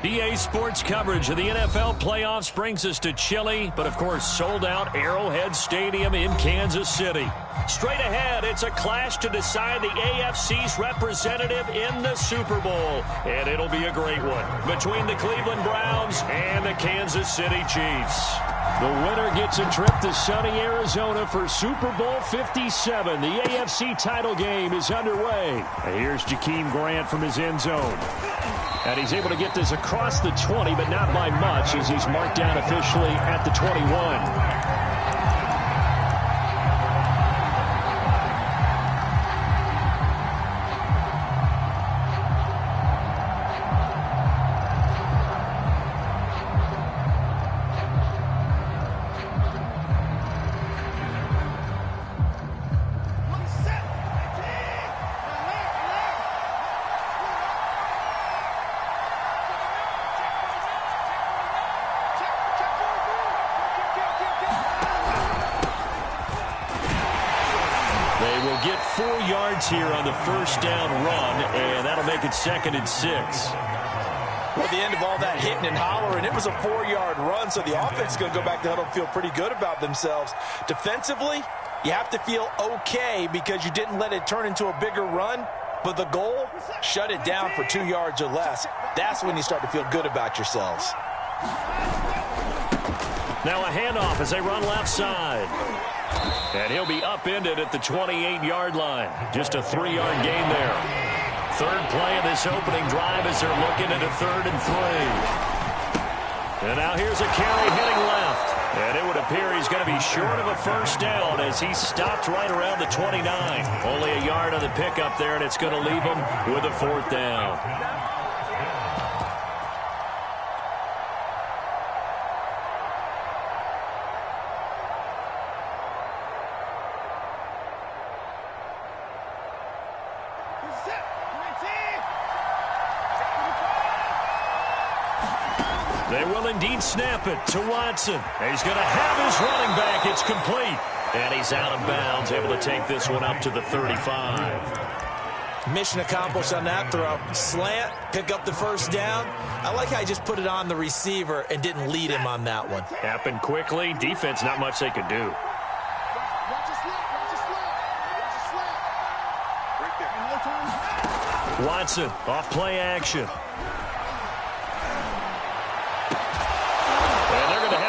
EA Sports coverage of the NFL playoffs brings us to chilly, but of course sold-out Arrowhead Stadium in Kansas City. Straight ahead, it's a clash to decide the AFC's representative in the Super Bowl, and it'll be a great one between the Cleveland Browns and the Kansas City Chiefs. The winner gets a trip to sunny Arizona for Super Bowl 57. The AFC title game is underway. And here's Jakeem Grant from his end zone. And he's able to get this across the 20, but not by much, as he's marked down officially at the 21. Here on the first down run, and that'll make it 2nd and 6. Well, at the end of all that hitting and hollering, it was a 4-yard run, so the offense is going to go back to huddle and feel pretty good about themselves. Defensively, you have to feel okay because you didn't let it turn into a bigger run, but the goal, shut it down for 2 yards or less. That's when you start to feel good about yourselves. Now a handoff as they run left side. And he'll be upended at the 28-yard line. Just a 3-yard gain there. Third play of this opening drive as they're looking at a 3rd and 3. And now here's a carry heading left. And it would appear he's going to be short of a first down as he stopped right around the 29. Only a yard on the pickup there, and it's going to leave him with a 4th down. They will indeed snap it to Watson. He's going to have his running back. It's complete. And he's out of bounds, able to take this one up to the 35. Mission accomplished on that throw. Slant, pick up the first down. I like how he just put it on the receiver and didn't lead him on that one. Happened quickly. Defense, not much they could do. Watson, off play action.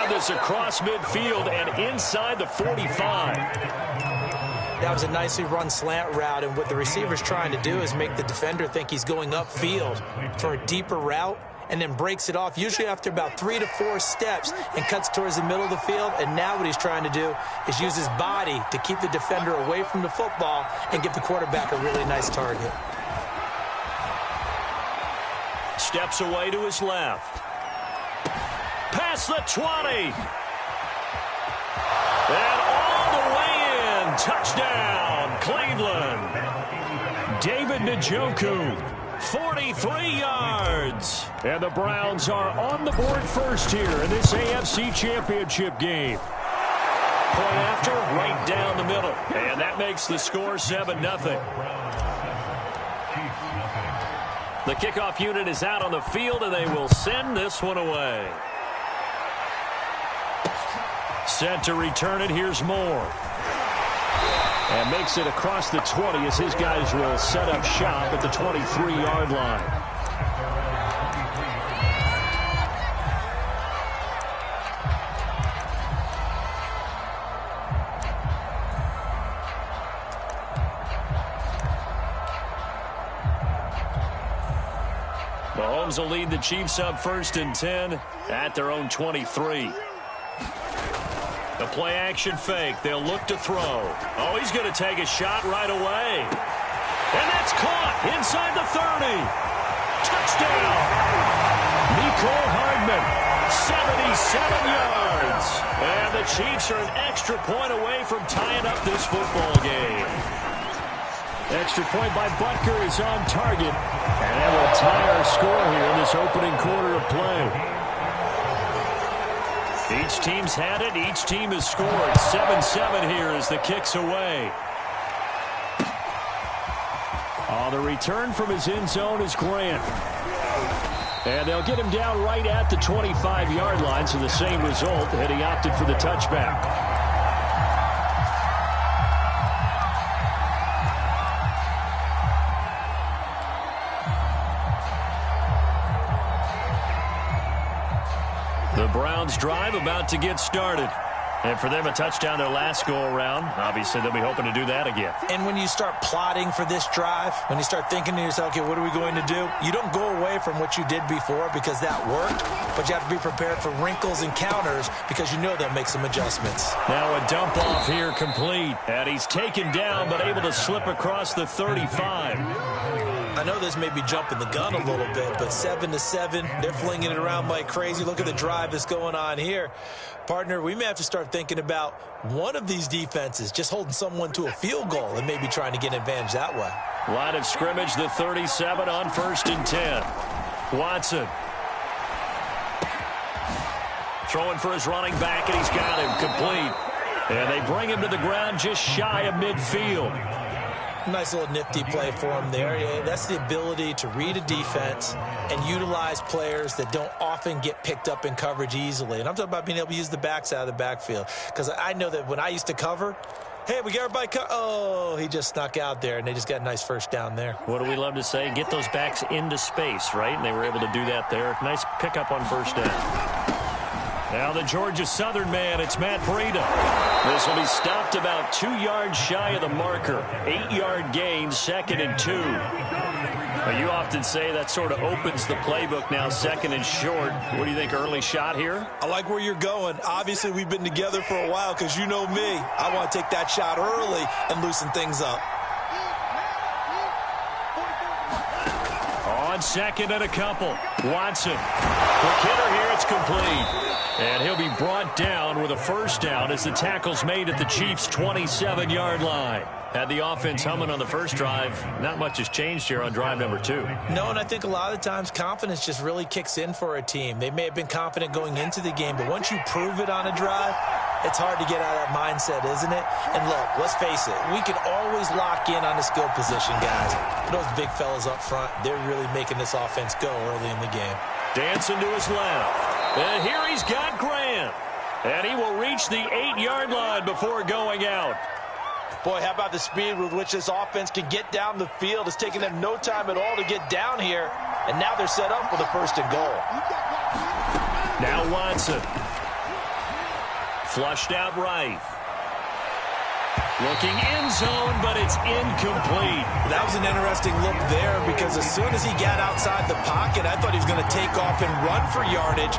This across midfield and inside the 45. That was a nicely run slant route, and what the receiver's trying to do is make the defender think he's going upfield for a deeper route and then breaks it off, usually after about 3 to 4 steps, and cuts towards the middle of the field. And now what he's trying to do is use his body to keep the defender away from the football and give the quarterback a really nice target. Steps away to his left. Past the 20. And all the way in. Touchdown, Cleveland. David Njoku, 43 yards. And the Browns are on the board first here in this AFC Championship game. Point after, right down the middle. And that makes the score 7-0. The kickoff unit is out on the field, and they will send this one away. Set to return it. Here's Moore. And makes it across the 20 as his guys will set up shop at the 23-yard line. Mahomes will lead the Chiefs up 1st and 10 at their own 23. The play action fake. They'll look to throw. Oh, he's going to take a shot right away. And that's caught inside the 30. Touchdown. Mecole Hardman, 77 yards. And the Chiefs are an extra point away from tying up this football game. Extra point by Butker is on target. And that will tie our score here in this opening quarter of play. Each team's had it. Each team has scored. 7-7 here as the kick's away. The return from his end zone is Grant. And they'll get him down right at the 25-yard line, so the same result, and he opted for the touchback. The Browns drive about to get started. And for them, a touchdown their last go-around. Obviously, they'll be hoping to do that again. And when you start plotting for this drive, when you start thinking to yourself, okay, what are we going to do? You don't go away from what you did before because that worked, but you have to be prepared for wrinkles and counters because you know they'll make some adjustments. Now a dump off here complete. And he's taken down, but able to slip across the 35. I know this may be jumping the gun a little bit, but 7-7, they're flinging it around like crazy. Look at the drive that's going on here. Partner, we may have to start thinking about one of these defenses just holding someone to a field goal and maybe trying to get an advantage that way. Line of scrimmage, the 37 on 1st and 10. Watson. Throwing for his running back, and he's got him complete. And they bring him to the ground just shy of midfield. Nice little nifty play for him there. Yeah, that's the ability to read a defense and utilize players that don't often get picked up in coverage easily. And I'm talking about being able to use the backside of the backfield. Because I know that when I used to cover, hey, we got everybody oh, he just snuck out there, and they just got a nice first down there. What do we love to say? Get those backs into space, right? And they were able to do that there. Nice pickup on first down. Now the Georgia Southern man, it's Matt Breida. This will be stopped about 2 yards shy of the marker. 8-yard gain, 2nd and 2. Now, you often say that sort of opens the playbook now, 2nd and short. What do you think, early shot here? I like where you're going. Obviously, we've been together for a while because you know me. I want to take that shot early and loosen things up. On 2nd and a couple. Watson. Quick hitter here, it's complete. And he'll be brought down with a first down as the tackle's made at the Chiefs' 27-yard line. Had the offense humming on the first drive. Not much has changed here on drive number 2. No, and I think a lot of times confidence just really kicks in for a team. They may have been confident going into the game, but once you prove it on a drive, it's hard to get out of that mindset, isn't it? And look, let's face it, we can always lock in on the skill position, guys. But those big fellas up front, they're really making this offense go early in the game. Dancing to his left. And here he's got Graham. And he will reach the 8-yard line before going out. Boy, how about the speed with which this offense can get down the field? It's taking them no time at all to get down here. And now they're set up for the 1st and goal. Now Watson. Flushed out right. Looking end zone, but it's incomplete. That was an interesting look there because as soon as he got outside the pocket, I thought he was going to take off and run for yardage.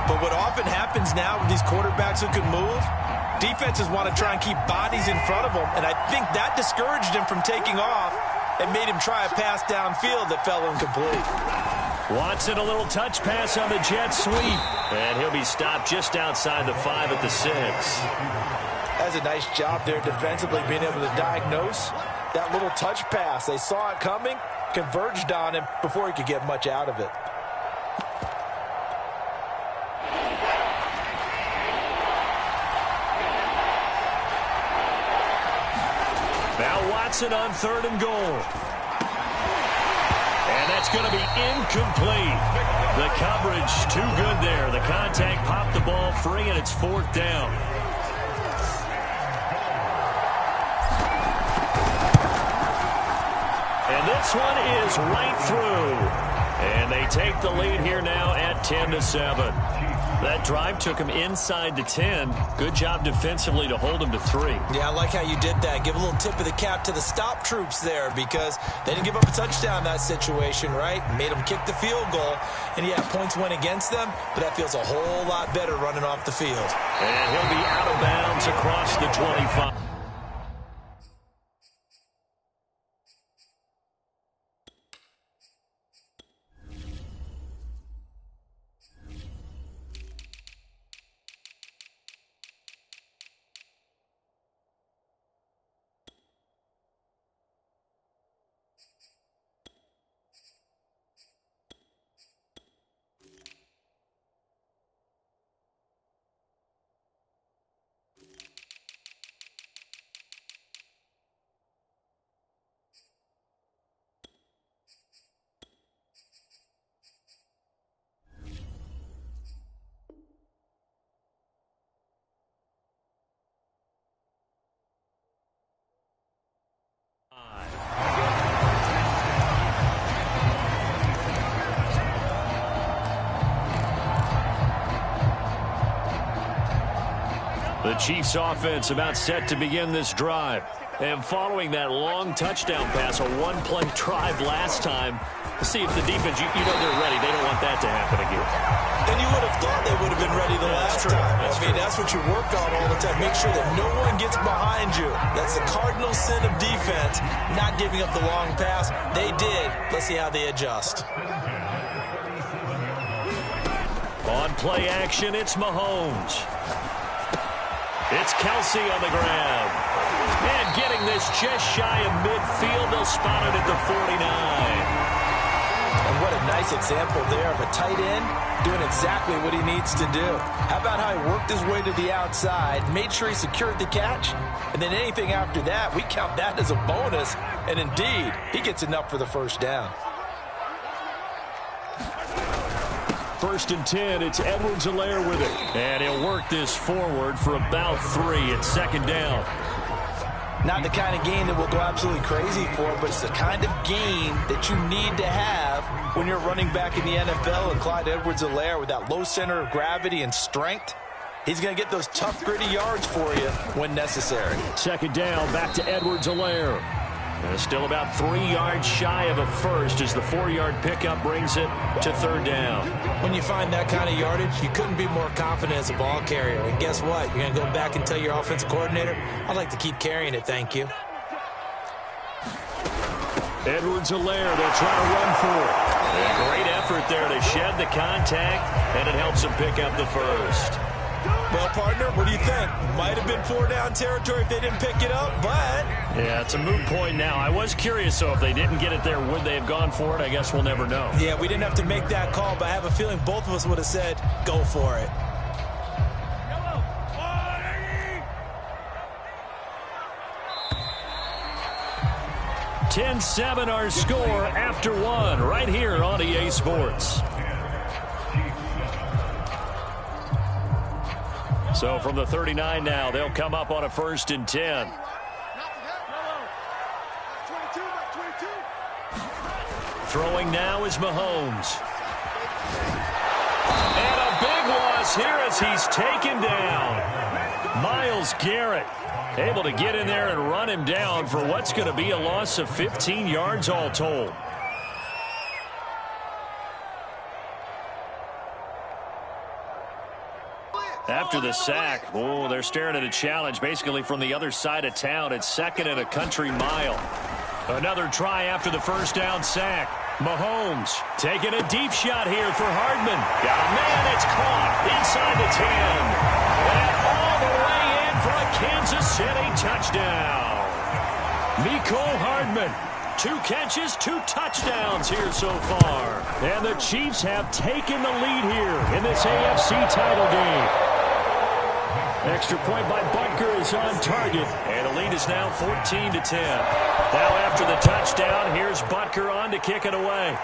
But what often happens now with these quarterbacks who can move, defenses want to try and keep bodies in front of them. And I think that discouraged him from taking off and made him try a pass downfield that fell incomplete. Watson, a little touch pass on the jet sweep. And he'll be stopped just outside the 5 at the 6. That's a nice job there defensively, being able to diagnose that little touch pass. They saw it coming, converged on him before he could get much out of it. Now Watson on 3rd and goal. And that's going to be incomplete. The coverage too good there. The contact popped the ball free, and it's 4th down. And this one is right through. And they take the lead here now at 10-7. That drive took him inside the 10. Good job defensively to hold him to 3. Yeah, I like how you did that. Give a little tip of the cap to the stop troops there because they didn't give up a touchdown in that situation, right? Made them kick the field goal. And, yeah, points went against them, but that feels a whole lot better running off the field. And he'll be out of bounds across the 25. The Chiefs offense about set to begin this drive. And following that long touchdown pass, a one-play drive last time, let's see if the defense, you know they're ready. They don't want that to happen again. And you would have thought they would have been ready the last time. That's what you work on all the time. Make sure that no one gets behind you. That's the cardinal sin of defense, not giving up the long pass. They did. Let's see how they adjust. On play action, it's Mahomes. It's Kelsey on the ground. And getting this just shy of midfield, they'll spot it at the 49. And what a nice example there of a tight end doing exactly what he needs to do. How about how he worked his way to the outside, made sure he secured the catch, and then anything after that, we count that as a bonus. And indeed, he gets enough for the first down. 1st and 10, it's Edwards-Helaire with it. And he'll work this forward for about 3 at 2nd down. Not the kind of game that we'll go absolutely crazy for, but it's the kind of game that you need to have when you're running back in the NFL. And Clyde Edwards-Helaire, with that low center of gravity and strength, he's going to get those tough, gritty yards for you when necessary. 2nd down, back to Edwards-Helaire. Still about 3 yards shy of a first as the 4-yard pickup brings it to 3rd down. When you find that kind of yardage, you couldn't be more confident as a ball carrier. And guess what? You're going to go back and tell your offensive coordinator, I'd like to keep carrying it, thank you. Edwards-Helaire, they'll try to run for it. A great effort there to shed the contact, and it helps him pick up the first. Well, partner, what do you think? Might have been 4-down territory if they didn't pick it up, but... Yeah, it's a moot point now. I was curious, so if they didn't get it there, would they have gone for it? I guess we'll never know. Yeah, we didn't have to make that call, but I have a feeling both of us would have said, go for it. $10-7 our score after 1 right here on EA Sports. So from the 39 now, they'll come up on a 1st and 10. Throwing now is Mahomes. And a big loss here as he's taken down. Myles Garrett able to get in there and run him down for what's going to be a loss of 15 yards all told. After the sack, they're staring at a challenge basically from the other side of town. It's 2nd and a country mile. Another try after the 1st down sack. Mahomes taking a deep shot here for Hardman. Got a man, it's caught inside the 10. And all the way in for a Kansas City touchdown. Mecole Hardman. 2 catches, 2 touchdowns here so far. And the Chiefs have taken the lead here in this AFC title game. Extra point by Butker is on target. And the lead is now 14-10. Now after the touchdown, here's Butker on to kick it away.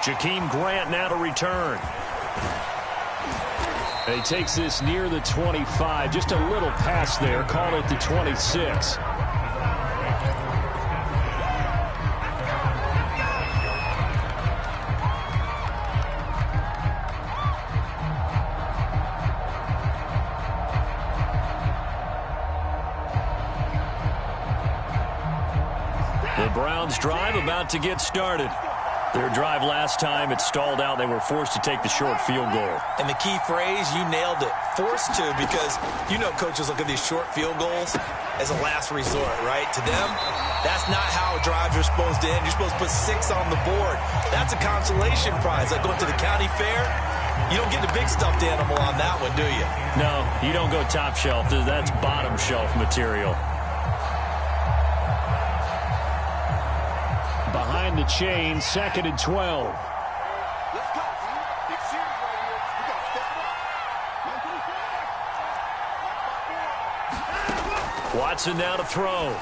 Jakeem Grant now to return. He takes this near the 25. Just a little pass there. Call it the 26. The Browns drive about to get started. Their drive last time, it stalled out. They were forced to take the short field goal. And the key phrase, you nailed it, forced to, because you know coaches look at these short field goals as a last resort, right? To them, that's not how drives are supposed to end. You're supposed to put 6 on the board. That's a consolation prize, like going to the county fair. You don't get the big stuffed animal on that one, do you? No, you don't go top shelf. That's bottom shelf material. Behind the chain, 2nd and 12. Watson now to throw.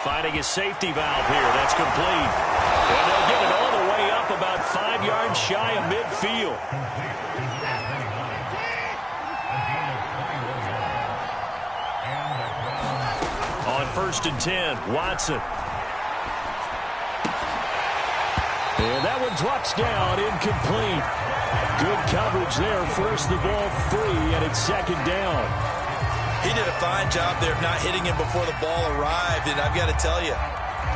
Finding a safety valve here. That's complete. And they'll get it all the way up about 5 yards shy of midfield. On 1st and 10, Watson. And that one drops down, incomplete. Good coverage there. Forced the ball free, and it's second down. He did a fine job there of not hitting him before the ball arrived, and I've got to tell you,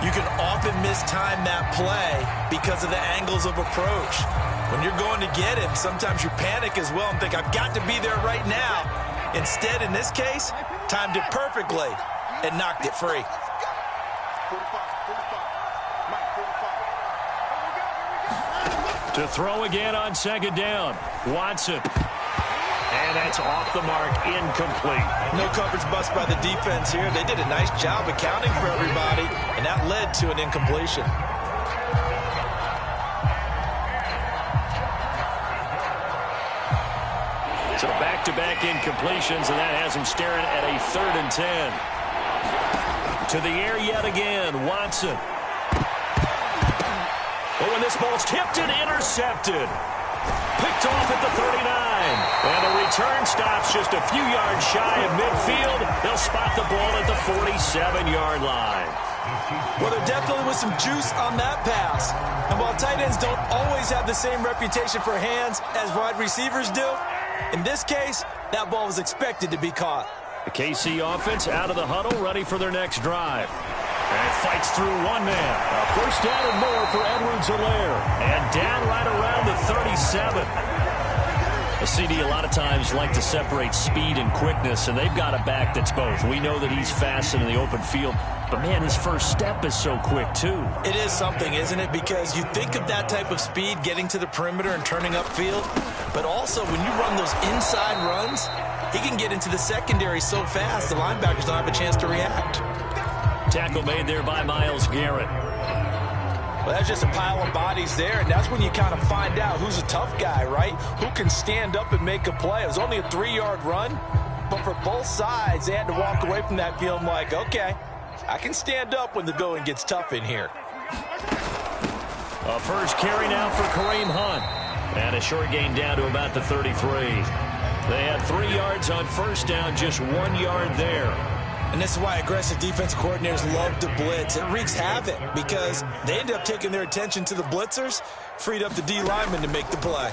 you can often mistime that play because of the angles of approach. When you're going to get him, sometimes you panic as well and think, I've got to be there right now. Instead, in this case, timed it perfectly and knocked it free. To throw again on second down, Watson. And that's off the mark, incomplete. No coverage bust by the defense here. They did a nice job accounting for everybody, and that led to an incompletion. So back-to-back incompletions, and that has him staring at a 3rd and 10. To the air yet again, Watson. Oh, and this ball's tipped and intercepted. Picked off at the 39. And the return stops just a few yards shy of midfield. They'll spot the ball at the 47-yard line. Well, there definitely was some juice on that pass. And while tight ends don't always have the same reputation for hands as wide receivers do, in this case, that ball was expected to be caught. The KC offense out of the huddle, ready for their next drive. And it fights through one man. A first down and more for Edwards-Helaire. And down right around the 37. A CD a lot of times like to separate speed and quickness, and they've got a back that's both. We know that he's fast in the open field, but, man, his first step is so quick, too. It is something, isn't it? Because you think of that type of speed getting to the perimeter and turning upfield, but also when you run those inside runs, he can get into the secondary so fast the linebackers don't have a chance to react. Tackle made there by Myles Garrett. Well, that's just a pile of bodies there, and that's when you kind of find out who's a tough guy, right? Who can stand up and make a play. It was only a 3-yard run, but for both sides, they had to walk away from that feeling like, okay, I can stand up when the going gets tough in here. A first carry now for Kareem Hunt. And a short gain down to about the 33. They had 3 yards on first down, just 1 yard there. And this is why aggressive defense coordinators love to blitz. It wreaks havoc because they end up taking their attention to the blitzers, freed up the D lineman to make the play.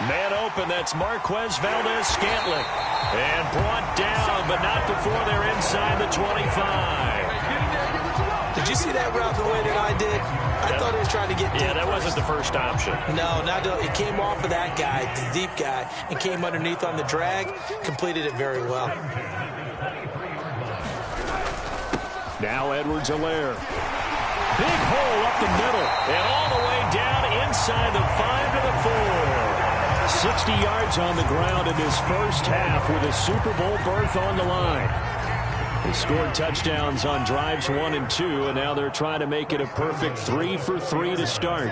Man open, that's Marquez Valdes-Scantling. And brought down, but not before they're inside the 25. Did you see that route the way that I did? I thought he was trying to get deep. Yeah, that wasn't the first option. No, it came off of that guy, the deep guy, and came underneath on the drag, completed it very well. Now Edwards-Helaire. Big hole up the middle, and all the way down inside the 5 to the 4. 60 yards on the ground in this first half with a Super Bowl berth on the line. They scored touchdowns on drives 1 and 2, and now they're trying to make it a perfect 3 for 3 to start.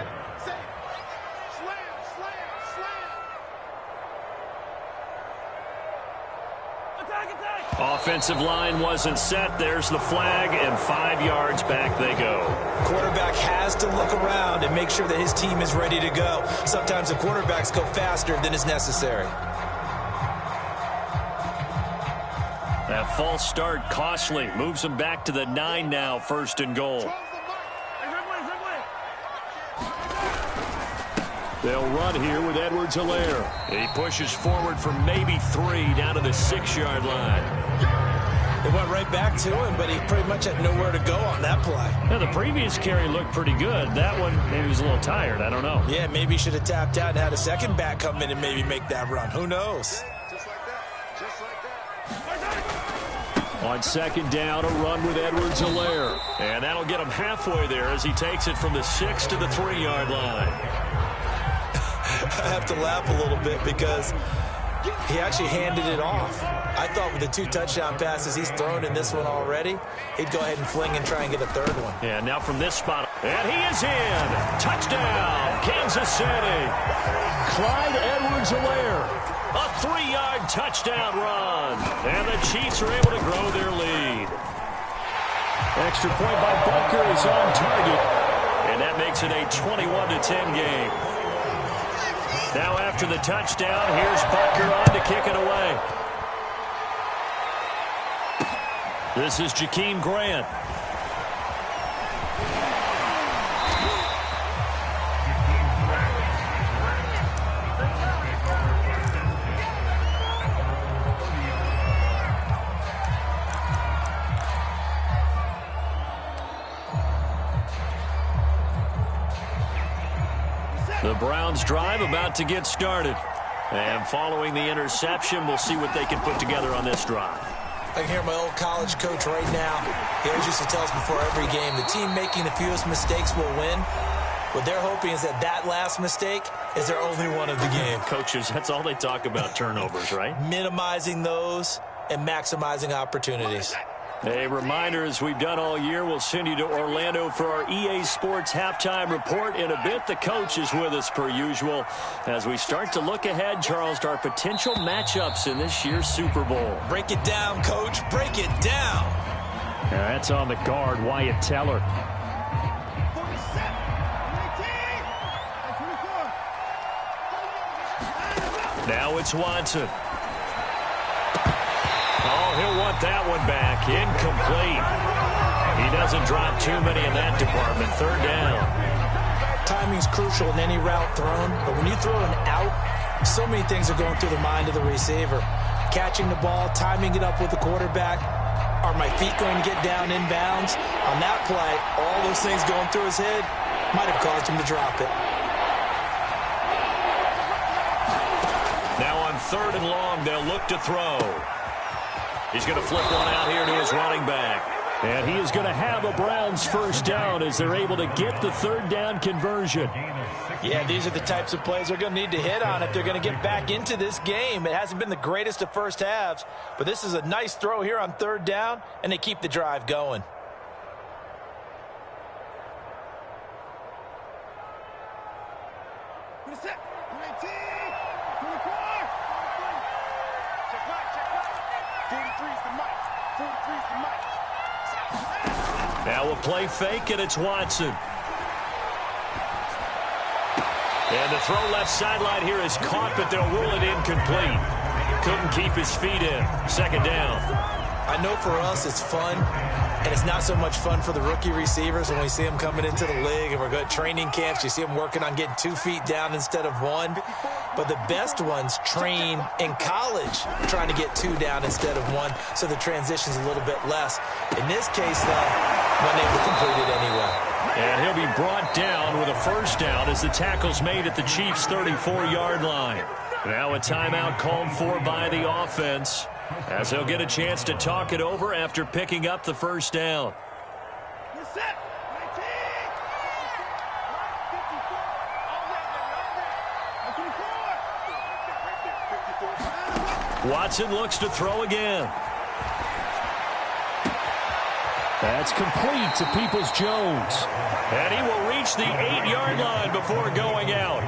Offensive line wasn't set. There's the flag, and 5 yards back they go. Quarterback has to look around and make sure that his team is ready to go. Sometimes the quarterbacks go faster than is necessary. That false start costly. Moves them back to the 9 now, 1st and goal. They'll run here with Edwards-Helaire. He pushes forward for maybe 3 down to the 6-yard line. They went right back to him, but he pretty much had nowhere to go on that play. Now, the previous carry looked pretty good. That one, maybe he was a little tired. I don't know. Yeah, maybe he should have tapped out and had a second back come in and maybe make that run. Who knows? On second down, a run with Edwards-Helaire. And that'll get him halfway there as he takes it from the 6 to the 3-yard line. I have to laugh a little bit because he actually handed it off. I thought with the 2 touchdown passes he's thrown in this one already, he'd go ahead and fling and try and get a 3rd one. Yeah, now from this spot, and he is in. Touchdown, Kansas City. Clyde Edwards-Helaire. A 3-yard touchdown run. And the Chiefs are able to grow their lead. Extra point by Butker is on target. And that makes it a 21-10 game. Now after the touchdown, here's Butker on to kick it away. This is Jakeem Grant. Browns drive about to get started. And following the interception, we'll see what they can put together on this drive. I can hear my old college coach right now. He always used to tell us before every game, the team making the fewest mistakes will win. What they're hoping is that last mistake is their only one of the game. Coaches, that's all they talk about, turnovers, right? Minimizing those and maximizing opportunities. A reminder, as we've done all year, we'll send you to Orlando for our EA Sports halftime report in a bit. The coach is with us per usual as we start to look ahead, Charles, to our potential matchups in this year's Super Bowl. Break it down, Coach. Break it down. That's on the guard, Wyatt Teller. Now it's Watson. Oh, he'll want that one back. Incomplete. He doesn't drop too many in that department. Third down. Timing's crucial in any route thrown, but when you throw an out, so many things are going through the mind of the receiver. Catching the ball, timing it up with the quarterback. Are my feet going to get down inbounds? On that play, all those things going through his head might have caused him to drop it. Now on 3rd and long, they'll look to throw. He's going to flip one out here to his running back. And he is going to have a Browns first down as they're able to get the 3rd down conversion. Yeah, these are the types of plays they're going to need to hit on if they're going to get back into this game. It hasn't been the greatest of first halves, but this is a nice throw here on 3rd down, and they keep the drive going. Now we'll play fake, and it's Watson. And the throw left sideline here is caught, but they'll rule it incomplete. Couldn't keep his feet in. 2nd down. I know for us it's fun, and it's not so much fun for the rookie receivers when we see them coming into the league and we're going to training camps. You see them working on getting 2 feet down instead of 1. But the best ones train in college trying to get 2 down instead of 1, so the transition's a little bit less. In this case, though, when they were completed anyway. And he'll be brought down with a first down as the tackle's made at the Chiefs' 34-yard line. Now a timeout called for by the offense as they'll get a chance to talk it over after picking up the first down. Watson looks to throw again. That's complete to Peoples-Jones. And he will reach the 8-yard line before going out.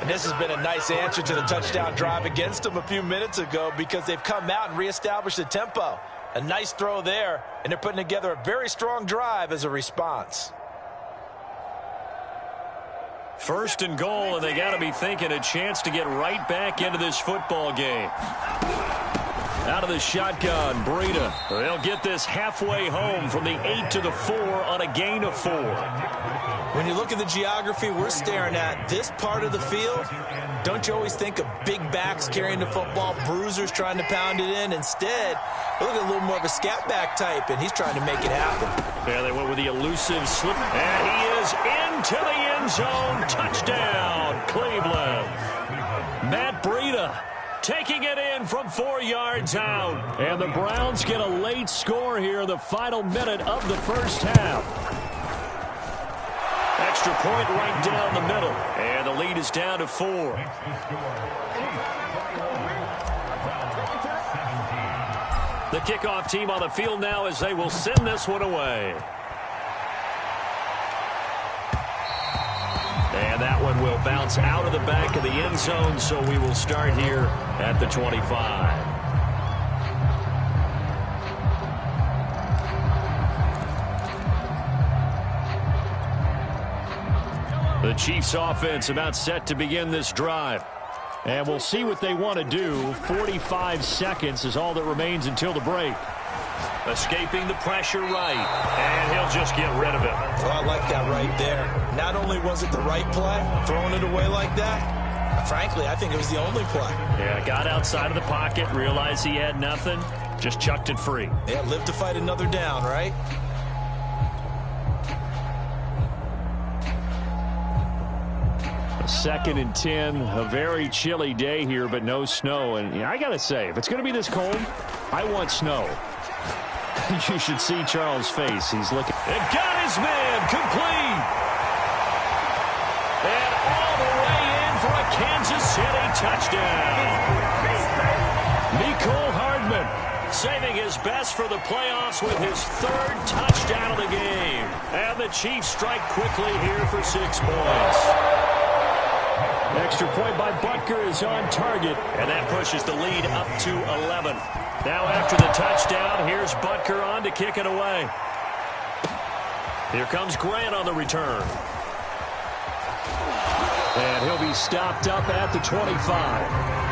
And this has been a nice answer to the touchdown drive against them a few minutes ago because they've come out and reestablished the tempo. A nice throw there, and they're putting together a very strong drive as a response. 1st and goal, and they got to be thinking a chance to get right back into this football game. Out of the shotgun, Breida. They'll get this halfway home from the 8 to the 4 on a gain of 4. When you look at the geography we're staring at, this part of the field, don't you always think of big backs carrying the football, bruisers trying to pound it in? Instead, look at a little more of a scat back type, and he's trying to make it happen. Yeah, they went with the elusive slip, and he is into the end zone. Touchdown, Cleveland. Matt Breida taking it in from 4 yards out. And the Browns get a late score here, the final minute of the first half. Extra point right down the middle. And the lead is down to 4. The kickoff team on the field now as they will send this one away. And that one will bounce out of the back of the end zone, so we will start here at the 25. The Chiefs offense about set to begin this drive. And we'll see what they want to do. 45 seconds is all that remains until the break. Escaping the pressure right. And he'll just get rid of it. Well, I like that right there. Not only was it the right play, throwing it away like that, frankly, I think it was the only play. Yeah, got outside of the pocket, realized he had nothing, just chucked it free. Yeah, live to fight another down, right? 2nd and 10. A very chilly day here, but no snow. And I got to say, if it's going to be this cold, I want snow. You should see Charles' face. He's looking. And got his man complete. And all the way in for a Kansas City touchdown. Mecole Hardman saving his best for the playoffs with his 3rd touchdown of the game. And the Chiefs strike quickly here for 6 points. Extra point by Butker is on target, and that pushes the lead up to 11. Now after the touchdown, here's Butker on to kick it away. Here comes Grant on the return. And he'll be stopped up at the 25.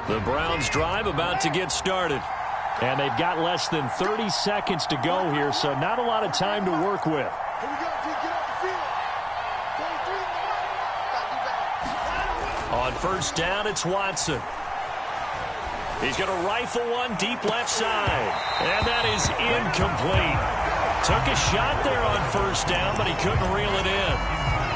The Browns drive about to get started. And they've got less than 30 seconds to go here, so not a lot of time to work with. On first down, it's Watson. He's going to rifle one deep left side. And that is incomplete. Took a shot there on first down, but he couldn't reel it in.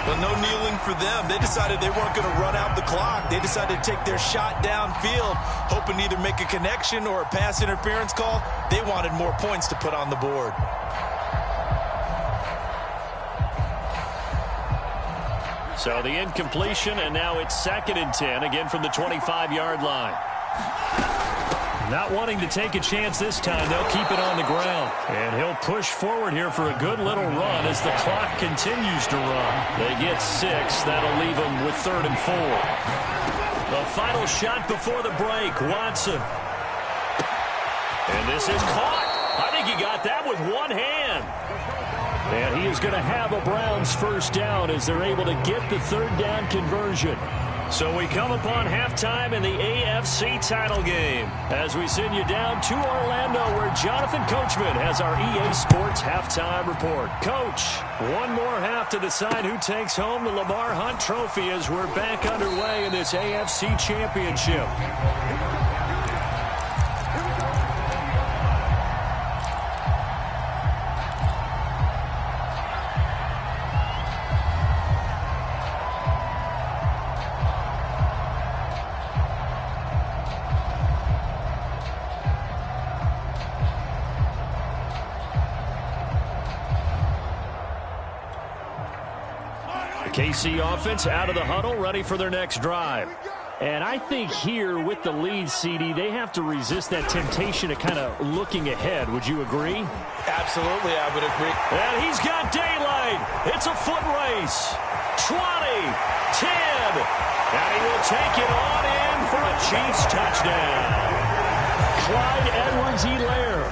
Well, no kneeling for them. They decided they weren't going to run out the clock. They decided to take their shot downfield, hoping to either make a connection or a pass interference call. They wanted more points to put on the board. So the incompletion, and now it's 2nd and 10, again from the 25-yard line. Not wanting to take a chance this time, they'll keep it on the ground. And he'll push forward here for a good little run as the clock continues to run. They get 6. That'll leave them with 3rd and 4. The final shot before the break, Watson. And this is caught. I think he got that with one hand. And he is going to have a Browns first down as they're able to get the 3rd down conversion. So we come upon halftime in the AFC title game as we send you down to Orlando where Jonathan Coachman has our EA Sports halftime report. Coach, one more half to decide who takes home the Lamar Hunt Trophy as we're back underway in this AFC Championship. KC offense out of the huddle, ready for their next drive. And I think here with the lead, CD, they have to resist that temptation of kind of looking ahead. Would you agree? Absolutely, I would agree. And he's got daylight. It's a foot race. 20, 10, and he will take it on in for a Chiefs touchdown. Clyde Edwards-Helaire,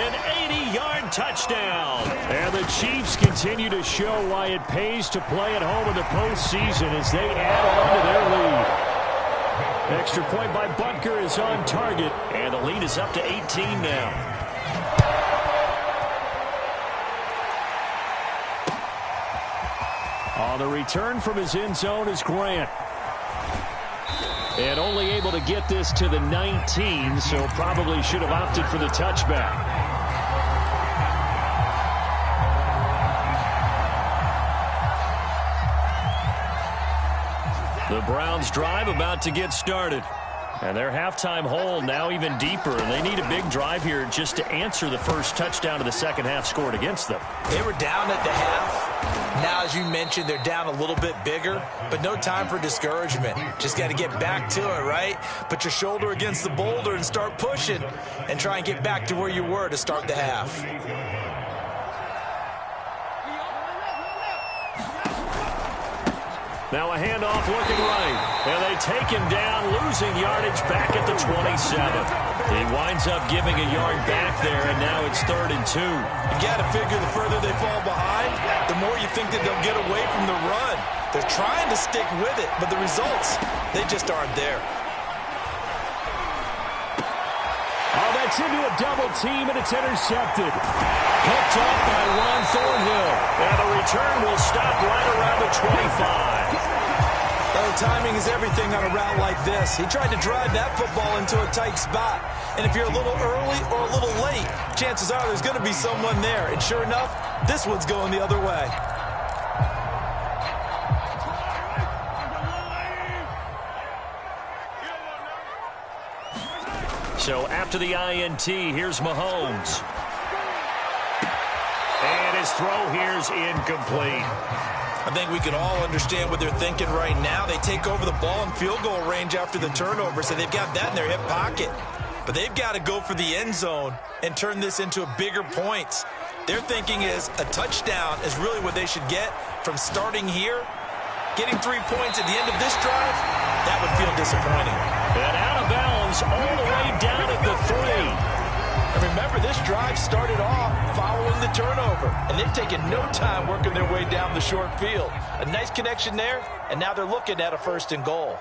an 80-yard touchdown. And the Chiefs continue to show why it pays to play at home in the postseason as they add on to their lead. Extra point by Butker is on target, and the lead is up to 18 now. On the return from his end zone is Grant. And only able to get this to the 19, so probably should have opted for the touchback. The Browns drive about to get started. And their halftime hole now even deeper, and they need a big drive here just to answer the first touchdown of the second half scored against them. They were down at the half. Now, as you mentioned, they're down a little bit bigger, but no time for discouragement. Just got to get back to it, right? Put your shoulder against the boulder and start pushing and try and get back to where you were to start the half. Now a handoff looking right, and they take him down, losing yardage back at the 27. He winds up giving a yard back there, and now it's 3rd and 2. You got to figure the further they fall behind, the more you think that they'll get away from the run. They're trying to stick with it, but the results, they just aren't there. Oh, that's into a double team, and it's intercepted. Picked off by Ron Thornhill. And the return will stop right around the 25. That was timing is everything on a route like this. He tried to drive that football into a tight spot. And if you're a little early or a little late, chances are there's going to be someone there. And sure enough, this one's going the other way. So after the INT, here's Mahomes. And his throw here's incomplete. I think we can all understand what they're thinking right now. They take over the ball in field goal range after the turnover, so they've got that in their hip pocket. But they've got to go for the end zone and turn this into a bigger points. Their thinking is a touchdown is really what they should get from starting here. Getting 3 points at the end of this drive, that would feel disappointing. And out of bounds all the way down at the 3. And remember, this drive started off following the turnover, and they've taken no time working their way down the short field. A nice connection there, and now they're looking at a 1st and goal.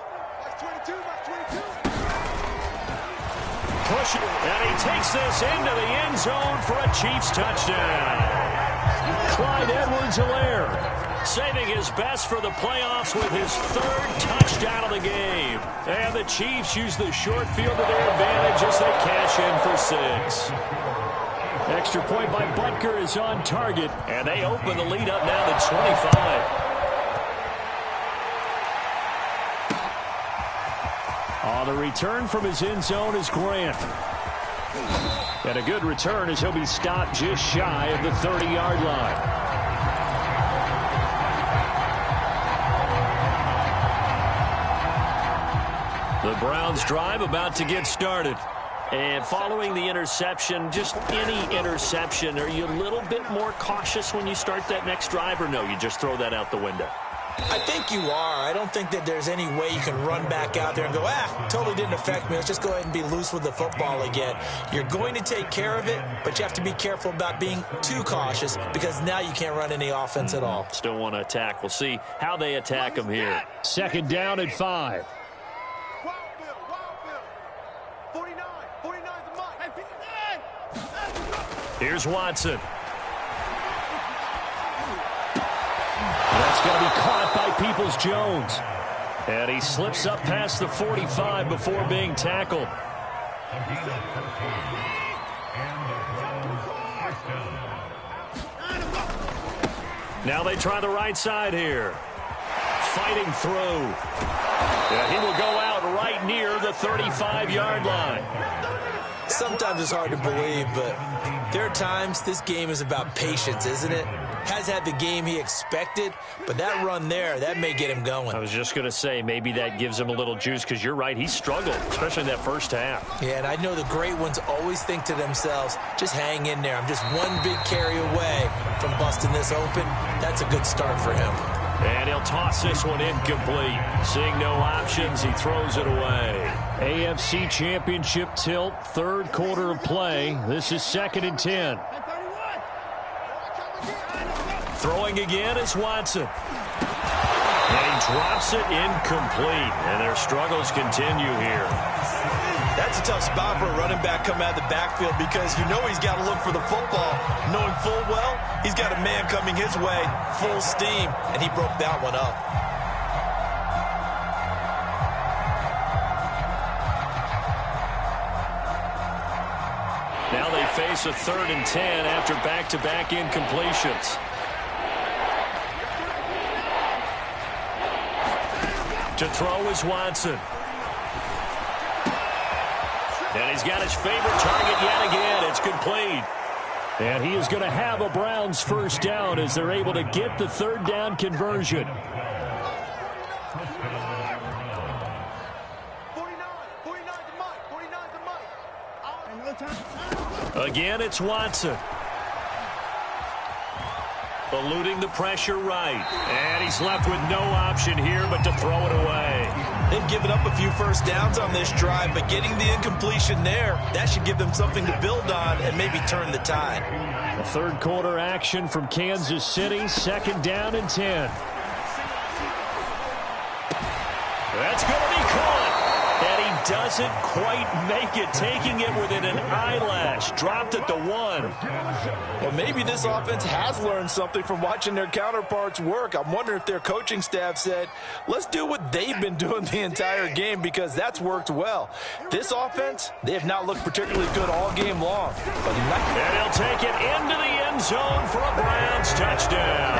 Push it, and he takes this into the end zone for a Chiefs touchdown. Clyde Edwards-Helaire saving his best for the playoffs with his 3rd touchdown of the game. And the Chiefs use the short field to their advantage as they cash in for 6. Extra point by Butker is on target, and they open the lead up now to 25. On the return from his end zone is Grant. And a good return as he'll be stopped just shy of the 30-yard line. The Browns drive about to get started. And following the interception, just any interception, are you a little bit more cautious when you start that next drive, or no, you just throw that out the window? I think you are. I don't think that there's any way you can run back out there and go, totally didn't affect me. Let's just go ahead and be loose with the football again. You're going to take care of it, but you have to be careful about being too cautious because now you can't run any offense at all. Still want to attack. We'll see how they attack them here. 2nd down and 5. Here's Watson. That's going to be caught by Peoples-Jones. And he slips up past the 45 before being tackled. Now they try the right side here. Fighting through. And he will go out right near the 35-yard line. Sometimes it's hard to believe, but there are times this game is about patience, isn't it? Has had the game he expected, but that run there, that may get him going. I was just going to say, maybe that gives him a little juice, because you're right, he struggled, especially in that first half. Yeah, and I know the great ones always think to themselves, just hang in there. I'm just one big carry away from busting this open. That's a good start for him. And he'll toss this one incomplete. Seeing no options, he throws it away. AFC Championship tilt, 3rd quarter of play. This is 2nd and 10. Throwing again is Watson. And he drops it incomplete. And their struggles continue here. That's a tough spot for a running back coming out of the backfield because you know he's got to look for the football, knowing full well he's got a man coming his way, full steam, and he broke that one up. Now they face a 3rd and 10 after back-to-back incompletions. To throw is Watson. And he's got his favorite target yet again. It's complete. And he is going to have a Browns 1st down as they're able to get the 3rd down conversion. 49 to Mike. Again, it's Watson. Eluding the pressure right. And he's left with no option here but to throw it away. They've given up a few first downs on this drive, but getting the incompletion there, that should give them something to build on and maybe turn the tide. A 3rd quarter action from Kansas City, 2nd down and 10. That's going to be caught. And he doesn't quite make it, taking it within an eyelash. Dropped at the 1. Well, maybe this offense has learned something from watching their counterparts work. I'm wondering if their coaching staff said, let's do what they've been doing the entire game, because that's worked well. This offense, they have not looked particularly good all game long. And he'll take it into the end zone for a Browns touchdown.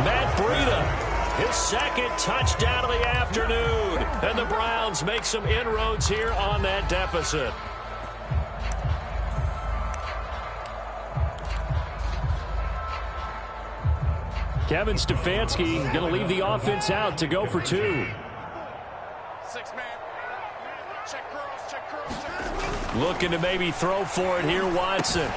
Matt Breida, his second touchdown of the afternoon. And the Browns make some inroads here on that deficit. Kevin Stefanski going to leave the offense out to go for 2. 6-man. Check curls, check curls, check curls. Looking to maybe throw for it here, Watson.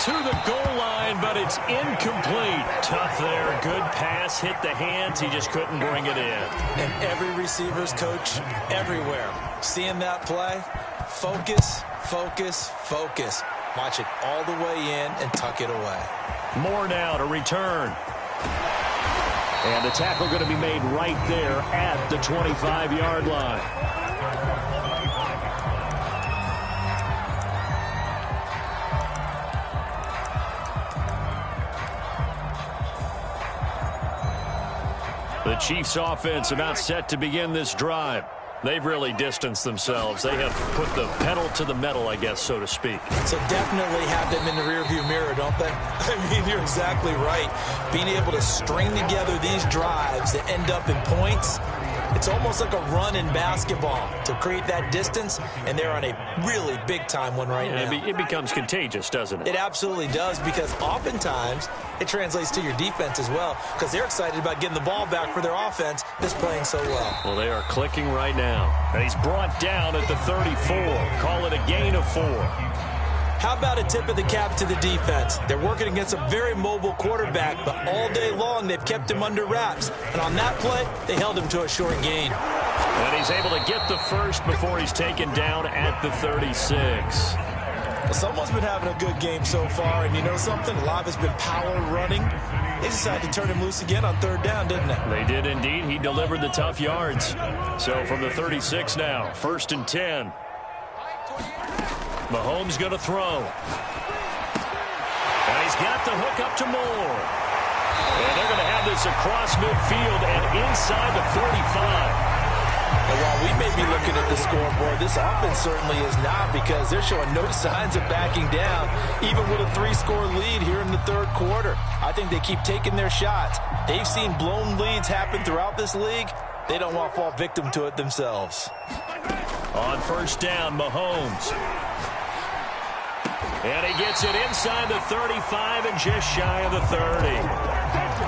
To the goal line, but it's incomplete. Tough there. Good pass. Hit the hands. He just couldn't bring it in. And every receiver's coach everywhere, seeing that play, focus, focus, focus. Watch it all the way in and tuck it away. More now to return. And the tackle going to be made right there at the 25-yard line. The Chiefs offense about set to begin this drive. They've really distanced themselves. They have put the pedal to the metal, I guess, so to speak. So definitely have them in the rearview mirror, don't they? I mean, you're exactly right. Being able to string together these drives that end up in points, it's almost like a run in basketball to create that distance, and they're on a really big-time one right now. It becomes contagious, doesn't it? It absolutely does, because oftentimes it translates to your defense as well, because they're excited about getting the ball back for their offense that's playing so well. Well, they are clicking right now. And he's brought down at the 34. Call it a gain of 4. How about a tip of the cap to the defense? They're working against a very mobile quarterback, but all day long they've kept him under wraps. And on that play, they held him to a short gain. And he's able to get the first before he's taken down at the 36. Well, someone's been having a good game so far, and you know something? A lot of it's been power running. They decided to turn him loose again on 3rd down, didn't they? They did indeed. He delivered the tough yards. So from the 36 now, 1st and 10. Mahomes going to throw. And he's got the hook up to Moore. And they're going to have this across midfield and inside the 45. And while we may be looking at the scoreboard, this offense certainly is not, because they're showing no signs of backing down, even with a 3-score lead here in the 3rd quarter. I think they keep taking their shots. They've seen blown leads happen throughout this league. They don't want to fall victim to it themselves. On 1st down, Mahomes. And he gets it inside the 35 and just shy of the 30.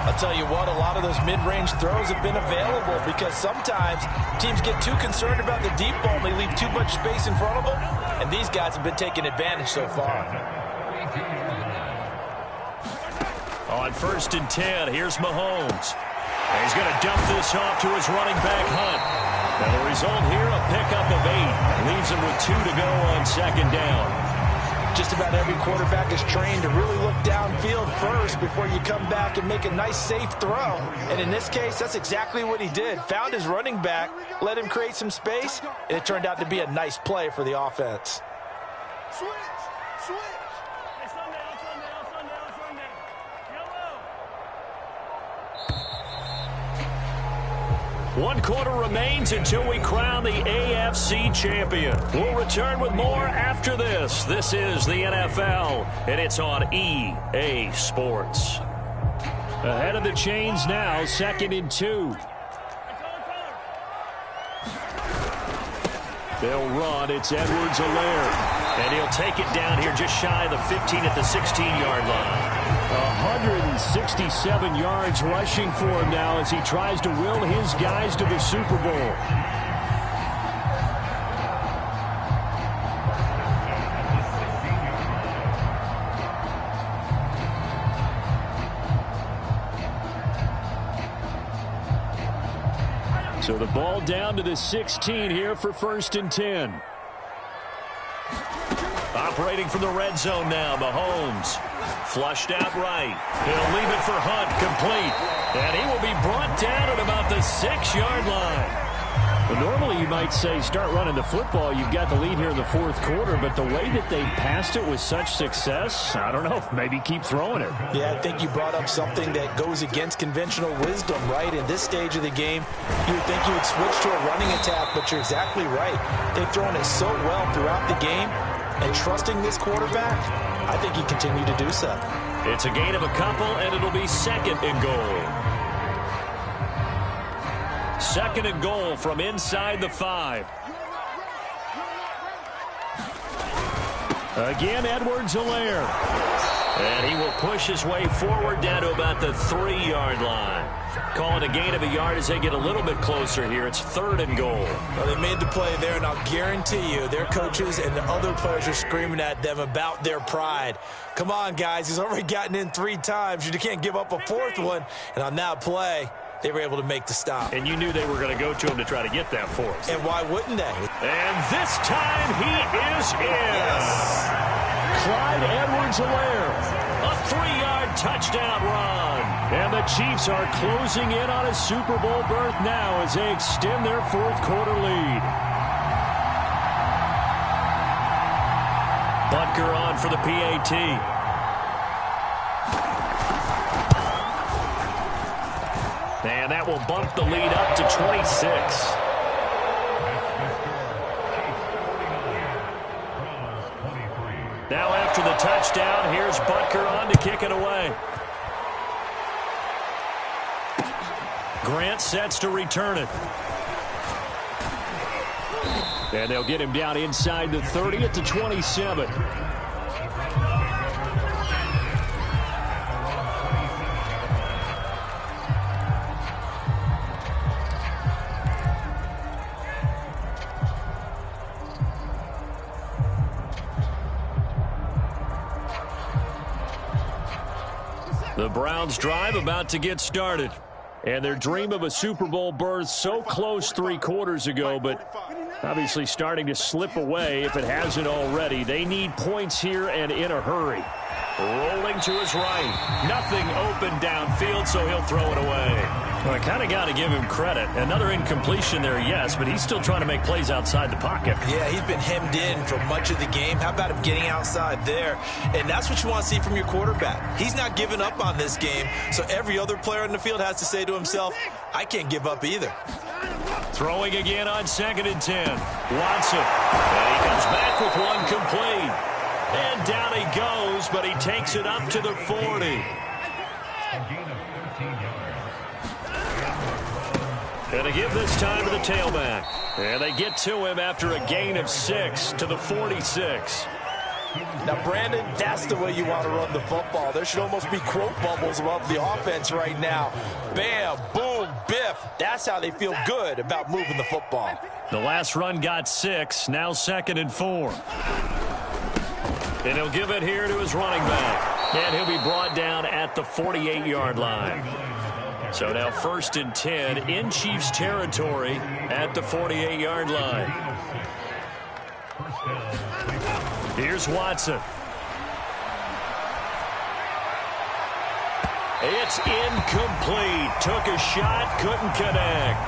I'll tell you what, a lot of those mid-range throws have been available, because sometimes teams get too concerned about the deep ball and they leave too much space in front of them, and these guys have been taking advantage so far. On 1st and 10, here's Mahomes. And he's going to dump this off to his running back, Hunt. And the result here, a pickup of 8. Leaves him with 2 to go on 2nd down. Just about every quarterback is trained to really look downfield first before you come back and make a nice, safe throw. And in this case, that's exactly what he did. Found his running back, let him create some space, and it turned out to be a nice play for the offense. Switch, switch. Hey, Sunday. Yellow. 1 quarter remains until we crown the AFC champion. We'll return with more after this. This is the NFL, and it's on EA Sports. Ahead of the chains now, 2nd and 2. They'll run. It's Edwards-Helaire. And he'll take it down here just shy of the 15 at the 16-yard line. 167 yards rushing for him now as he tries to will his guys to the Super Bowl. So the ball down to the 16 here for 1st and 10. Operating from the red zone now, Mahomes. Flushed out right. He'll leave it for Hunt, complete. And he will be brought down at about the 6-yard line. Well, normally you might say start running the football. You've got the lead here in the fourth quarter, but the way that they passed it with such success, I don't know, maybe keep throwing it. Yeah, I think you brought up something that goes against conventional wisdom, right? In this stage of the game, you would think you would switch to a running attack, but you're exactly right. They've thrown it so well throughout the game, and trusting this quarterback, I think he continued to do so. It's a gain of a couple, and it'll be second and goal. Second and goal from inside the 5. Again, Edwards-Helaire. And he will push his way forward down to about the 3-yard line. Call it a gain of a yard as they get a little bit closer here. It's third and goal. Well, they made the play there, and I'll guarantee you their coaches and the other players are screaming at them about their pride. Come on, guys. He's already gotten in 3 times. You can't give up a 4th one. And on that play, they were able to make the stop. And you knew they were going to go to him to try to get that 4th. And why wouldn't they? And this time he is in. Yes. Clyde Edwards-Helaire. A 3-yard touchdown run. And the Chiefs are closing in on a Super Bowl berth now as they extend their fourth quarter lead. Butker on for the PAT. And that will bump the lead up to 26. Now after the touchdown, here's Butker on to kick it away. Grant sets to return it. And they'll get him down inside the 30 at the 27. The Browns drive about to get started. And their dream of a Super Bowl berth so close 3 quarters ago, but obviously starting to slip away if it hasn't already. They need points here and in a hurry. Rolling to his right. Nothing open downfield, so he'll throw it away. Well, I kind of got to give him credit. Another incompletion there, yes, but he's still trying to make plays outside the pocket. Yeah, he's been hemmed in for much of the game. How about him getting outside there? And that's what you want to see from your quarterback. He's not giving up on this game, so every other player in the field has to say to himself, I can't give up either. Throwing again on 2nd and 10. Watson. And he comes back with one complete. And down he goes, but he takes it up to the 40. And to give this time to the tailback. And they get to him after a gain of 6 to the 46. Now, Brandon, that's the way you want to run the football. There should almost be quote bubbles above the offense right now. Bam, boom, biff. That's how they feel good about moving the football. The last run got 6, now 2nd and 4. And he'll give it here to his running back. And he'll be brought down at the 48-yard line. So now 1st and 10 in Chiefs territory at the 48-yard line. Here's Watson. It's incomplete. Took a shot, couldn't connect.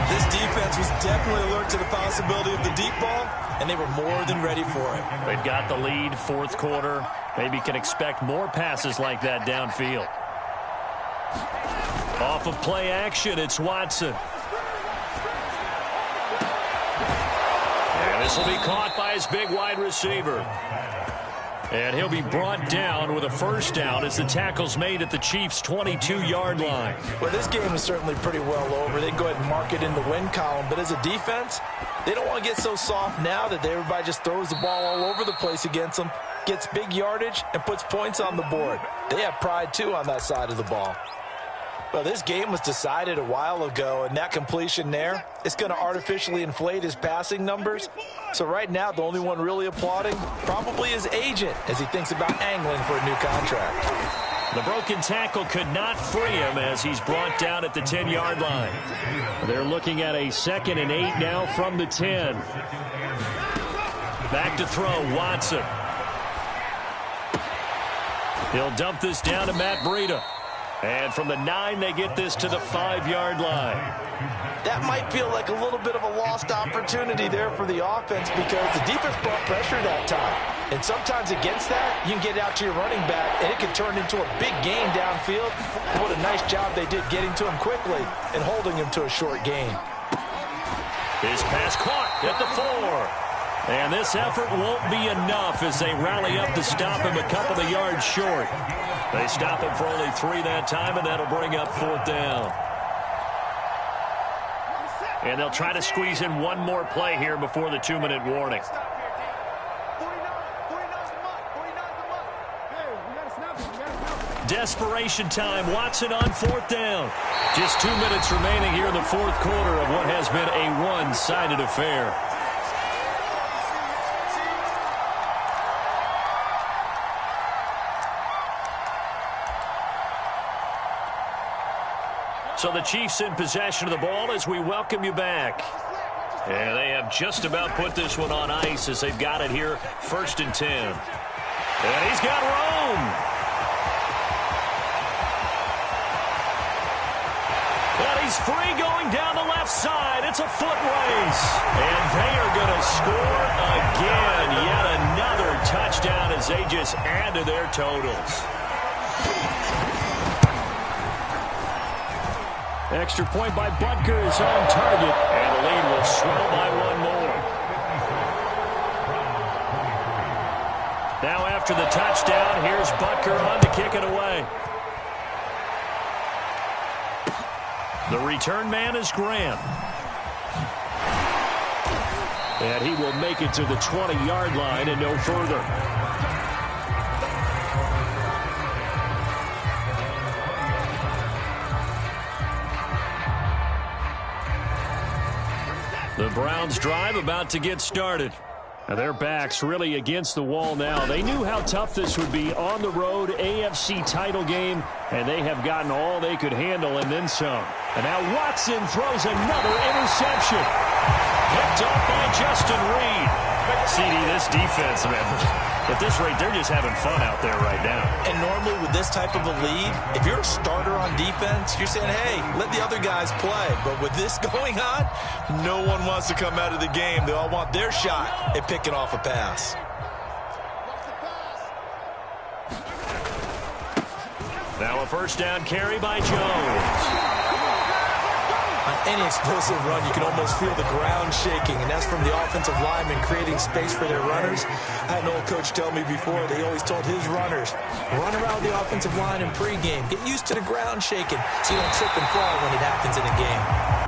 This defense was definitely alert to the possibility of the deep ball, and they were more than ready for it. They've got the lead, 4th quarter. Maybe can expect more passes like that downfield. Off of play action, it's Watson. And this will be caught by his big wide receiver. And he'll be brought down with a 1st down as the tackle's made at the Chiefs' 22-yard line. Well, this game is certainly pretty well over. They can go ahead and mark it in the win column. But as a defense, they don't want to get so soft now that everybody just throws the ball all over the place against them, gets big yardage, and puts points on the board. They have pride, too, on that side of the ball. Well, this game was decided a while ago, and that completion there, it's going to artificially inflate his passing numbers. So right now, the only one really applauding probably his agent as he thinks about angling for a new contract. The broken tackle could not free him as he's brought down at the 10-yard line. They're looking at a 2nd and 8 now from the 10. Back to throw, Watson. He'll dump this down to Matt Breida. And from the 9, they get this to the 5-yard line. That might feel like a little bit of a lost opportunity there for the offense because the defense brought pressure that time. And sometimes against that, you can get out to your running back, and it can turn into a big gain downfield. What a nice job they did getting to him quickly and holding him to a short gain. His pass caught at the 4. And this effort won't be enough as they rally up to stop him a couple of yards short. They stop him for only 3 that time, and that'll bring up 4th down. And they'll try to squeeze in one more play here before the 2-minute warning. Desperation time. Watson on 4th down. Just 2 minutes remaining here in the 4th quarter of what has been a one-sided affair. So the Chiefs in possession of the ball as we welcome you back. And they have just about put this one on ice as they've got it here, 1st and 10. And he's got Rome. And he's free going down the left side. It's a foot race. And they are going to score again. Yet another touchdown as they just add to their totals. Extra point by Butker is on target, and the lead will swell by 1 more. Now after the touchdown, here's Butker on to kick it away. The return man is Graham. And he will make it to the 20-yard line and no further. The Browns drive about to get started. And their backs really against the wall now. They knew how tough this would be on the road, AFC title game, and they have gotten all they could handle and then some. And now Watson throws another interception. Picked off by Justin Reed. CD, this defense, man, at this rate, they're just having fun out there right now. And normally with this type of a lead, if you're a starter on defense, you're saying, hey, let the other guys play. But with this going on, no one wants to come out of the game. They all want their shot at picking off a pass. Now a 1st down carry by Jones. On any explosive run, you can almost feel the ground shaking, and that's from the offensive linemen creating space for their runners. I had an old coach tell me before, they always told his runners, run around the offensive line in pregame. Get used to the ground shaking so you don't trip and fall when it happens in a game.